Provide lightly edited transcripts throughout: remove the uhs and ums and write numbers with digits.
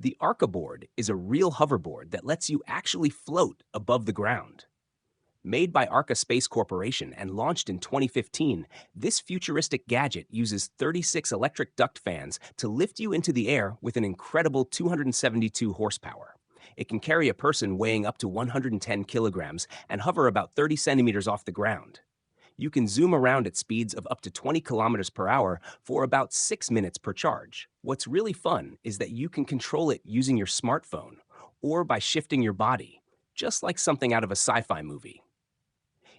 The Arca board is a real hoverboard that lets you actually float above the ground. Made by Arca Space Corporation and launched in 2015, this futuristic gadget uses 36 electric duct fans to lift you into the air with an incredible 272 horsepower. It can carry a person weighing up to 110 kilograms and hover about 30 centimeters off the ground. You can zoom around at speeds of up to 20 kilometers per hour for about 6 minutes per charge. What's really fun is that you can control it using your smartphone or by shifting your body, just like something out of a sci-fi movie.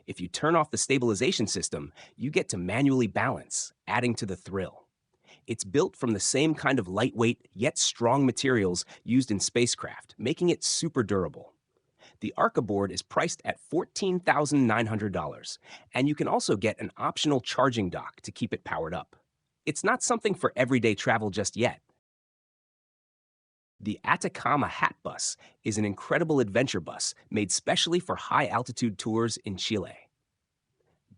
If you turn off the stabilization system, you get to manually balance, adding to the thrill. It's built from the same kind of lightweight yet strong materials used in spacecraft, making it super durable. The Arca board is priced at $14,900, and you can also get an optional charging dock to keep it powered up. It's not something for everyday travel just yet. The Atacama Hat Bus is an incredible adventure bus made specially for high-altitude tours in Chile.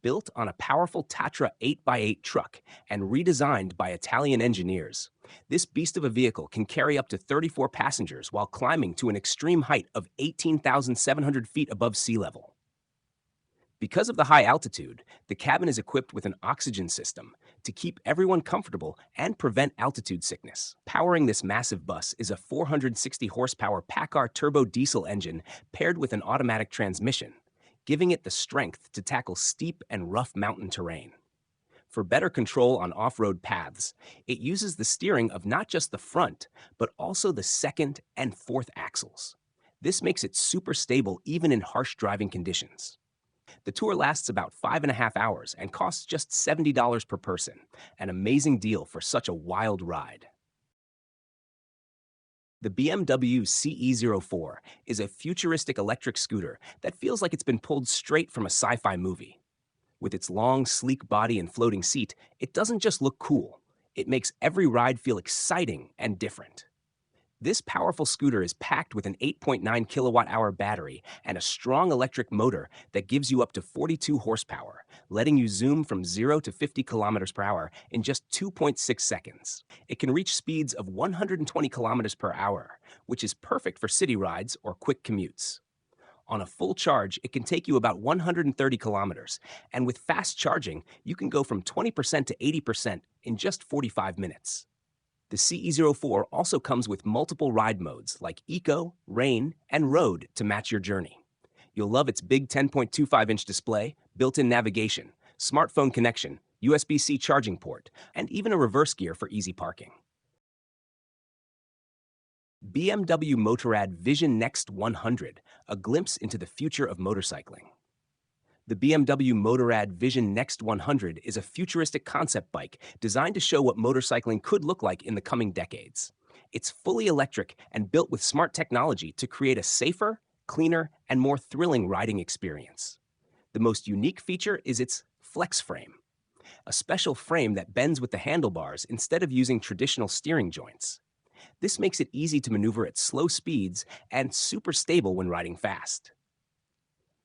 Built on a powerful Tatra 8x8 truck and redesigned by Italian engineers, this beast of a vehicle can carry up to 34 passengers while climbing to an extreme height of 18,700 feet above sea level. Because of the high altitude, the cabin is equipped with an oxygen system to keep everyone comfortable and prevent altitude sickness. Powering this massive bus is a 460 horsepower PACCAR turbo diesel engine paired with an automatic transmission, giving it the strength to tackle steep and rough mountain terrain. For better control on off-road paths, it uses the steering of not just the front, but also the second and fourth axles. This makes it super stable even in harsh driving conditions. The tour lasts about 5.5 hours and costs just $70 per person, an amazing deal for such a wild ride. The BMW CE-04 is a futuristic electric scooter that feels like it's been pulled straight from a sci-fi movie. With its long, sleek body and floating seat, it doesn't just look cool. It makes every ride feel exciting and different. This powerful scooter is packed with an 8.9 kilowatt-hour battery and a strong electric motor that gives you up to 42 horsepower, letting you zoom from 0 to 50 kilometers per hour in just 2.6 seconds. It can reach speeds of 120 kilometers per hour, which is perfect for city rides or quick commutes. On a full charge, it can take you about 130 kilometers, and with fast charging, you can go from 20% to 80% in just 45 minutes. The CE-04 also comes with multiple ride modes like Eco, Rain, and Road to match your journey. You'll love its big 10.25-inch display, built-in navigation, smartphone connection, USB-C charging port, and even a reverse gear for easy parking. BMW Motorrad Vision Next 100, a glimpse into the future of motorcycling. The BMW Motorrad Vision Next 100 is a futuristic concept bike designed to show what motorcycling could look like in the coming decades. It's fully electric and built with smart technology to create a safer, cleaner, and more thrilling riding experience. The most unique feature is its flex frame, a special frame that bends with the handlebars instead of using traditional steering joints. This makes it easy to maneuver at slow speeds and super stable when riding fast.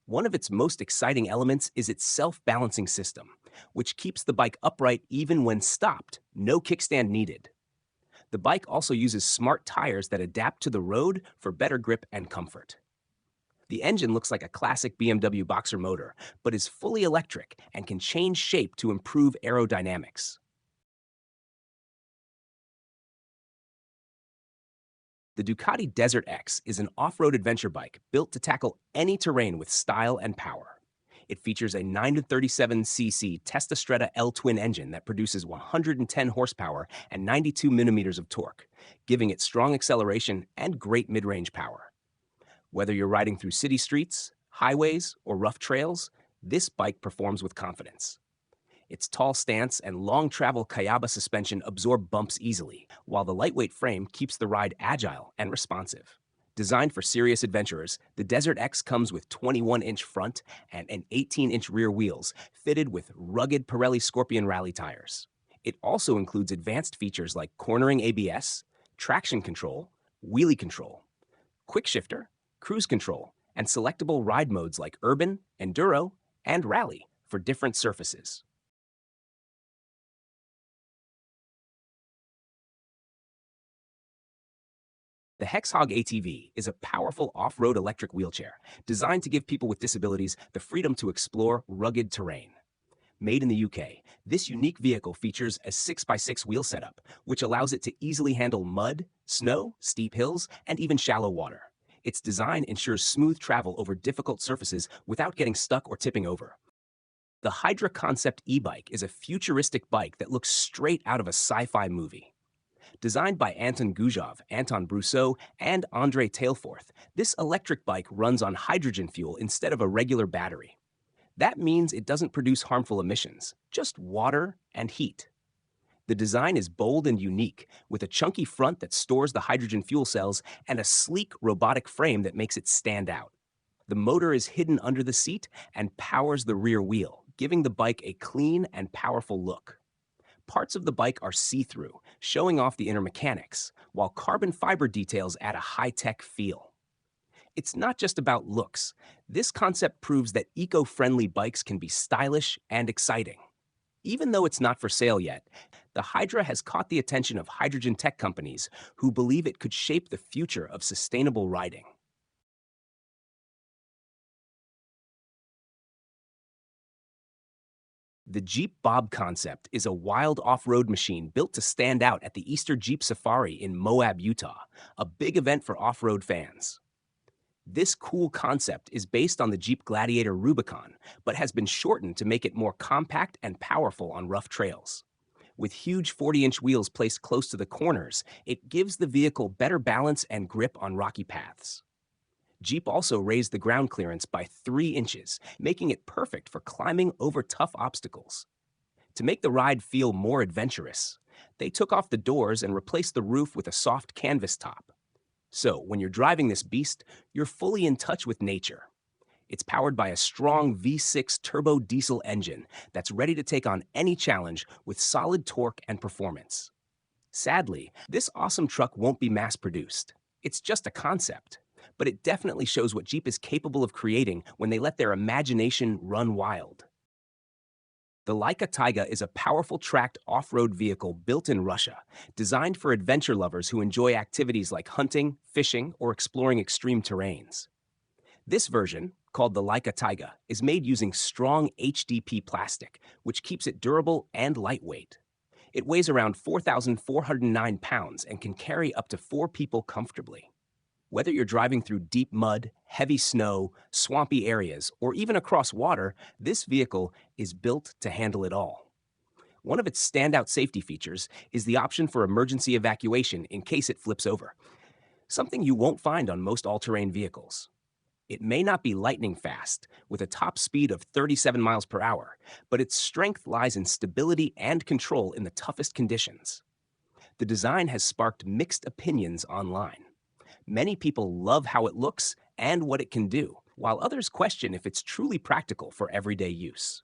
One of its most exciting elements is its self-balancing system, which keeps the bike upright even when stopped, no kickstand needed. The bike also uses smart tires that adapt to the road for better grip and comfort. The engine looks like a classic BMW Boxer motor, but is fully electric and can change shape to improve aerodynamics. The Ducati Desert X is an off-road adventure bike built to tackle any terrain with style and power. It features a 937cc Testastretta L-twin engine that produces 110 horsepower and 92 millimeters of torque, giving it strong acceleration and great mid-range power. Whether you're riding through city streets, highways, or rough trails, this bike performs with confidence. Its tall stance and long-travel Kayaba suspension absorb bumps easily, while the lightweight frame keeps the ride agile and responsive. Designed for serious adventurers, the Desert X comes with 21-inch front and an 18-inch rear wheels, fitted with rugged Pirelli Scorpion Rally tires. It also includes advanced features like cornering ABS, traction control, wheelie control, quick shifter, cruise control, and selectable ride modes like Urban, Enduro, and Rally for different surfaces. The Hexhog ATV is a powerful off-road electric wheelchair designed to give people with disabilities the freedom to explore rugged terrain. Made in the UK, this unique vehicle features a 6x6 wheel setup, which allows it to easily handle mud, snow, steep hills, and even shallow water. Its design ensures smooth travel over difficult surfaces without getting stuck or tipping over. The Hydra Concept e-bike is a futuristic bike that looks straight out of a sci-fi movie. Designed by Anton Guzhov, Anton Brousseau, and Andrei Tailforth, this electric bike runs on hydrogen fuel instead of a regular battery. That means it doesn't produce harmful emissions, just water and heat. The design is bold and unique, with a chunky front that stores the hydrogen fuel cells and a sleek robotic frame that makes it stand out. The motor is hidden under the seat and powers the rear wheel, giving the bike a clean and powerful look. Parts of the bike are see-through, showing off the inner mechanics, while carbon fiber details add a high-tech feel. It's not just about looks. This concept proves that eco-friendly bikes can be stylish and exciting. Even though it's not for sale yet, the Hydra has caught the attention of hydrogen tech companies who believe it could shape the future of sustainable riding. The Jeep Bob concept is a wild off-road machine built to stand out at the Easter Jeep Safari in Moab, Utah, a big event for off-road fans. This cool concept is based on the Jeep Gladiator Rubicon, but has been shortened to make it more compact and powerful on rough trails. With huge 40-inch wheels placed close to the corners, it gives the vehicle better balance and grip on rocky paths. Jeep also raised the ground clearance by 3 inches, making it perfect for climbing over tough obstacles. To make the ride feel more adventurous, they took off the doors and replaced the roof with a soft canvas top. So, when you're driving this beast, you're fully in touch with nature. It's powered by a strong V6 turbo diesel engine that's ready to take on any challenge with solid torque and performance. Sadly, this awesome truck won't be mass-produced. It's just a concept. But it definitely shows what Jeep is capable of creating when they let their imagination run wild. The Laika Taiga is a powerful tracked off-road vehicle built in Russia, designed for adventure lovers who enjoy activities like hunting, fishing, or exploring extreme terrains. This version, called the Laika Taiga, is made using strong HDP plastic, which keeps it durable and lightweight. It weighs around 4,409 pounds and can carry up to 4 people comfortably. Whether you're driving through deep mud, heavy snow, swampy areas, or even across water, this vehicle is built to handle it all. One of its standout safety features is the option for emergency evacuation in case it flips over, something you won't find on most all-terrain vehicles. It may not be lightning fast, with a top speed of 37 miles per hour, but its strength lies in stability and control in the toughest conditions. The design has sparked mixed opinions online. Many people love how it looks and what it can do, while others question if it's truly practical for everyday use.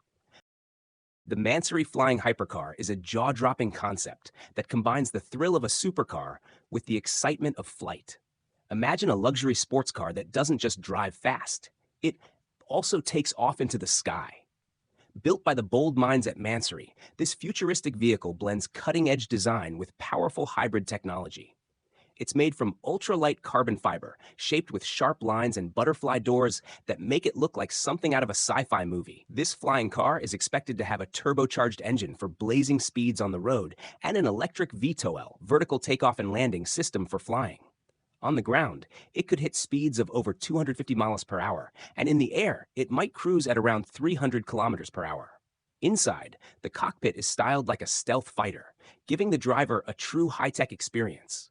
The Mansory Flying Hypercar is a jaw-dropping concept that combines the thrill of a supercar with the excitement of flight. Imagine a luxury sports car that doesn't just drive fast, it also takes off into the sky. Built by the bold minds at Mansory, this futuristic vehicle blends cutting-edge design with powerful hybrid technology. It's made from ultralight carbon fiber, shaped with sharp lines and butterfly doors that make it look like something out of a sci-fi movie. This flying car is expected to have a turbocharged engine for blazing speeds on the road and an electric VTOL, vertical takeoff and landing system for flying. On the ground, it could hit speeds of over 250 miles per hour, and in the air, it might cruise at around 300 kilometers per hour. Inside, the cockpit is styled like a stealth fighter, giving the driver a true high-tech experience.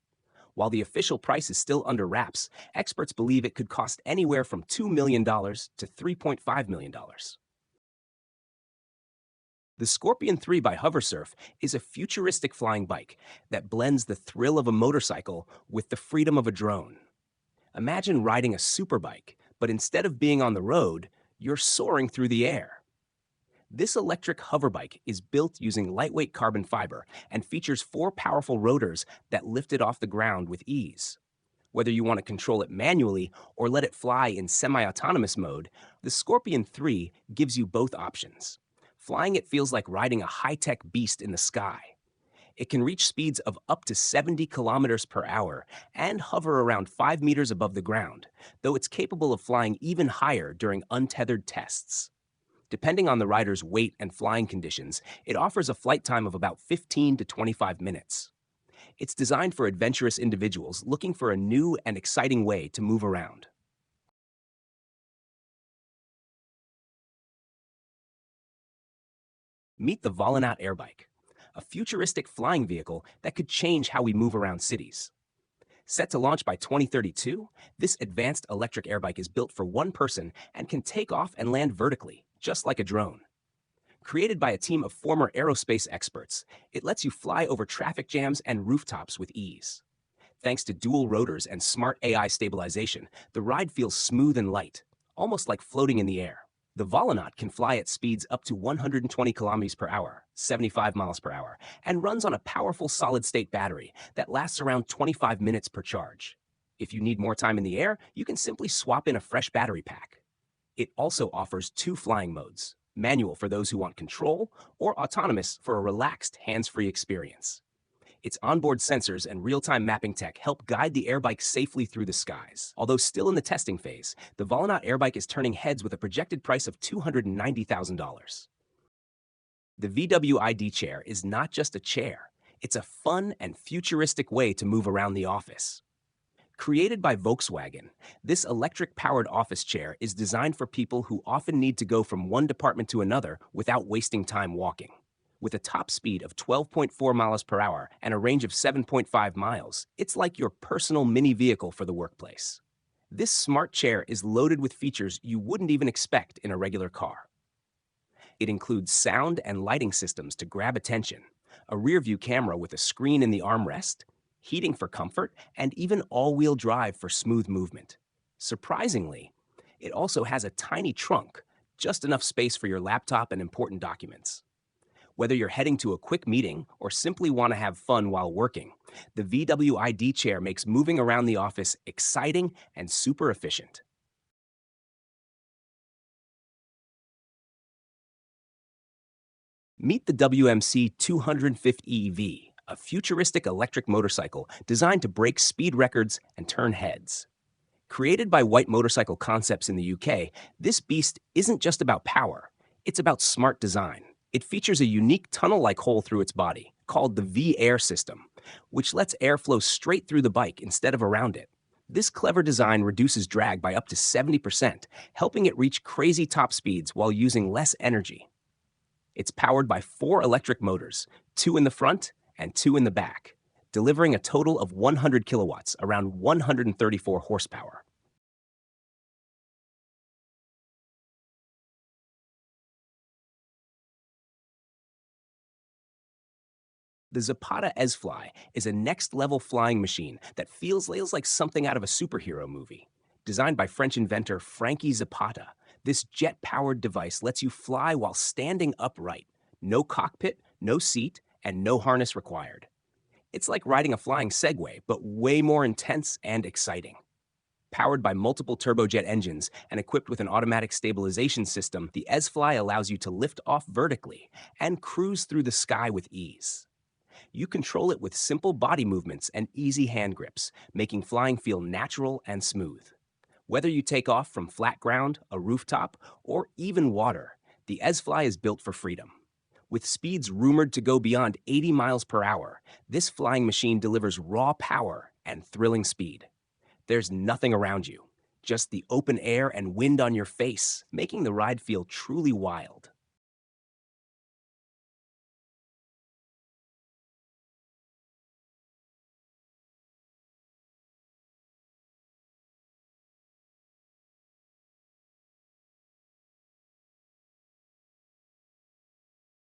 While the official price is still under wraps, experts believe it could cost anywhere from $2 million to $3.5 million. The Scorpion 3 by Hoversurf is a futuristic flying bike that blends the thrill of a motorcycle with the freedom of a drone. Imagine riding a superbike, but instead of being on the road, you're soaring through the air. This electric hoverbike is built using lightweight carbon fiber and features 4 powerful rotors that lift it off the ground with ease. Whether you want to control it manually or let it fly in semi-autonomous mode, the Scorpion 3 gives you both options. Flying it feels like riding a high-tech beast in the sky. It can reach speeds of up to 70 kilometers per hour and hover around 5 meters above the ground, though it's capable of flying even higher during untethered tests. Depending on the rider's weight and flying conditions, it offers a flight time of about 15 to 25 minutes. It's designed for adventurous individuals looking for a new and exciting way to move around. Meet the Volanaut Airbike, a futuristic flying vehicle that could change how we move around cities. Set to launch by 2032, this advanced electric airbike is built for one person and can take off and land vertically, just like a drone. Created by a team of former aerospace experts, it lets you fly over traffic jams and rooftops with ease. Thanks to dual rotors and smart AI stabilization, the ride feels smooth and light, almost like floating in the air. The Volanaut can fly at speeds up to 120 kilometers per hour, 75 miles per hour, and runs on a powerful solid-state battery that lasts around 25 minutes per charge. If you need more time in the air, you can simply swap in a fresh battery pack. It also offers 2 flying modes, manual for those who want control, or autonomous for a relaxed, hands-free experience. Its onboard sensors and real-time mapping tech help guide the airbike safely through the skies. Although still in the testing phase, the Volanaut airbike is turning heads with a projected price of $290,000. The VWID chair is not just a chair, it's a fun and futuristic way to move around the office. Created by Volkswagen, this electric-powered office chair is designed for people who often need to go from one department to another without wasting time walking. With a top speed of 12.4 miles per hour and a range of 7.5 miles, it's like your personal mini vehicle for the workplace. This smart chair is loaded with features you wouldn't even expect in a regular car. It includes sound and lighting systems to grab attention, a rear-view camera with a screen in the armrest, heating for comfort, and even all-wheel drive for smooth movement. Surprisingly, it also has a tiny trunk, just enough space for your laptop and important documents. Whether you're heading to a quick meeting or simply want to have fun while working, the VWID chair makes moving around the office exciting and super efficient. Meet the WMC 250 EV, a futuristic electric motorcycle designed to break speed records and turn heads. Created by White Motorcycle Concepts in the UK, this beast isn't just about power, it's about smart design. It features a unique tunnel-like hole through its body, called the V-Air system, which lets air flow straight through the bike instead of around it. This clever design reduces drag by up to 70%, helping it reach crazy top speeds while using less energy. It's powered by 4 electric motors, 2 in the front and 2 in the back, delivering a total of 100 kilowatts, around 134 horsepower. The Zapata S5 is a next-level flying machine that feels like something out of a superhero movie. Designed by French inventor Frankie Zapata, this jet-powered device lets you fly while standing upright. No cockpit, no seat, and no harness required. It's like riding a flying Segway, but way more intense and exciting. Powered by multiple turbojet engines and equipped with an automatic stabilization system, the S5 allows you to lift off vertically and cruise through the sky with ease. You control it with simple body movements and easy hand grips, making flying feel natural and smooth. Whether you take off from flat ground, a rooftop, or even water, the S5 is built for freedom. With speeds rumored to go beyond 80 miles per hour, this flying machine delivers raw power and thrilling speed. There's nothing around you, just the open air and wind on your face, making the ride feel truly wild.